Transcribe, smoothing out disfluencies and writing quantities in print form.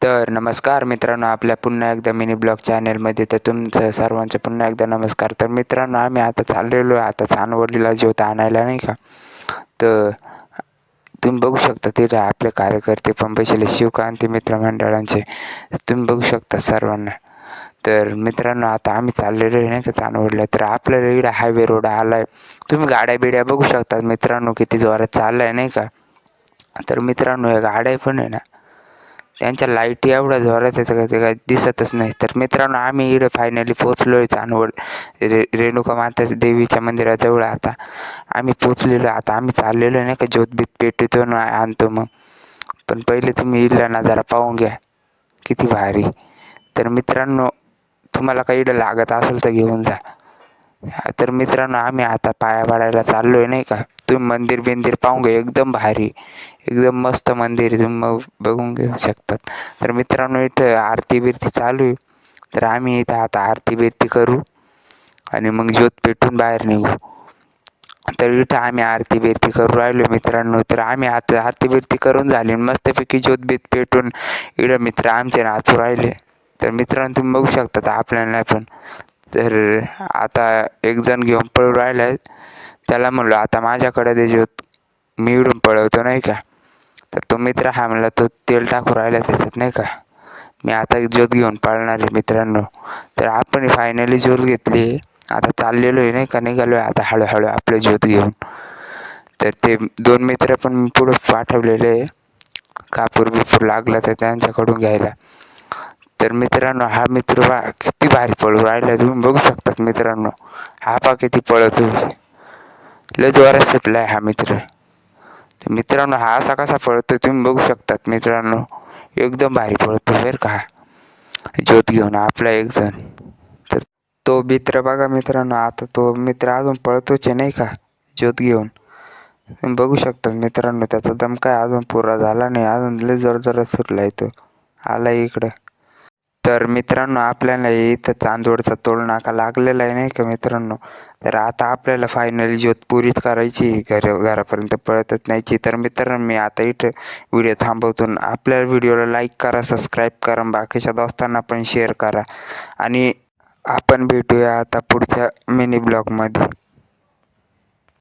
तर नमस्कार मित्रांनो, आपल्या पुन्हा एकदा मिनी ब्लॉग चॅनलमध्ये तर तुमचं सर्वांचं पुन्हा एकदा नमस्कार. तर मित्रांनो, आम्ही आता चाललेलो आहे आता चांदवडीला ज्योत आणायला नाही का. तर तुम्ही बघू शकता तिथे आपले कार्यकर्ते पण बसले शिवकांती मित्रमंडळांचे, तुम्ही बघू शकता सर्वांना. तर मित्रांनो, आता आम्ही चाललेलो आहे नाही का चांदवडला. तर आपल्याला इकडे हायवे रोड आला आहे, तुम्ही गाड्या बिड्या बघू शकता मित्रांनो किती जोरात चालला आहे नाही का. तर मित्रांनो, या गाड्या पण आहे ना, त्यांच्या लाईटी एवढ्या जोरात येतं का ते काय दिसतच नाही. तर मित्रांनो, आम्ही इकडे फायनली पोचलो आहे चांदवड रेणुका माता देवीच्या मंदिराजवळ. आता आम्ही पोचलेलो, आता आम्ही चाललेलो नाही का ज्योतबीत पेटीतून आणतो मग. पण पहिले तुम्ही इथला नजारा पाहून घ्या किती भारी. तर मित्रांनो, तुम्हाला काही इकडं लागत असेल तर घेऊन जा. तर मित्रांनो, आम्ही आता पाया पाडायला चाललो आहे नाही का. तुम्ही मंदिर बिंदिर पाहून घ्या, एकदम भारी एकदम मस्त मंदिर आहे, तुम्ही मग बघून घेऊ शकतात. तर मित्रांनो, इथं आरती बिरती चालू आहे. तर आम्ही इथं आता आरती बिरती करू आणि मग ज्योत पेटून बाहेर निघू. तर इथं आम्ही आरती बिरती करू राहिलो मित्रांनो. तर आम्ही आता आरती बिरती करून झाली मस्तपैकी ज्योत बीत पेटून इकडं मित्र आमचे नाचू राहिले. तर मित्रांनो, तुम्ही बघू शकता तर आपल्याला पण. तर आता एक जण घेऊन पळू राहिला आहे, त्याला म्हणलो आता माझ्याकडे दे ज्योत, मी इकडून पळवतो नाही का. तर तो मित्र हा म्हणला तो तेल टाकू राहिला त्याच्यात नाही का. मी आता ज्योत घेऊन पळणार आहे मित्रांनो. तर आपण फायनली ज्योत घेतली, आता चाललेलो आहे नाही का, निघालो आहे आता हळूहळू आपलं ज्योत घेऊन. तर ते दोन मित्र पण पुढं पाठवलेले आहे, कापूर बिपूर लागला तर त्यांच्याकडून घ्यायला. तर मित्रांनो, हा मित्र बा किती भारी पळू राहिला, तुम्ही बघू शकतात मित्रांनो. हा पा किती पळतो, लय जोरात सुटलाय हा मित्र. तर मित्रांनो, हा असा कसा पळतो तुम्ही बघू शकतात मित्रांनो, एकदम भारी पळतो बरं का ज्योत घेऊन आपला एक जण. तर तो मित्र बघा मित्रांनो, आता तो मित्र अजून पळतोच आहे नाही का ज्योत घेऊन. तुम्ही बघू शकतात मित्रांनो, त्याचा दम काय अजून पुरा झाला नाही, अजून लय जोरात सुटलाय तो, आला इकडं. तर मित्रांनो, आपल्याला इथं चांदवडचा टोल नाका लागलेला आहे नाही का मित्रांनो. तर आता आपल्याला फायनली ज्योत पुरीच करायची, घरापर्यंत पळतच न्यायची. तर मित्रांनो, मी आता इथं व्हिडिओ थांबवतो. आपल्या व्हिडिओला लाईक करा, सबस्क्राईब करा, बाकीच्या दोस्तांना पण शेअर करा आणि आपण भेटूया आता पुढच्या मिनी ब्लॉगमध्ये.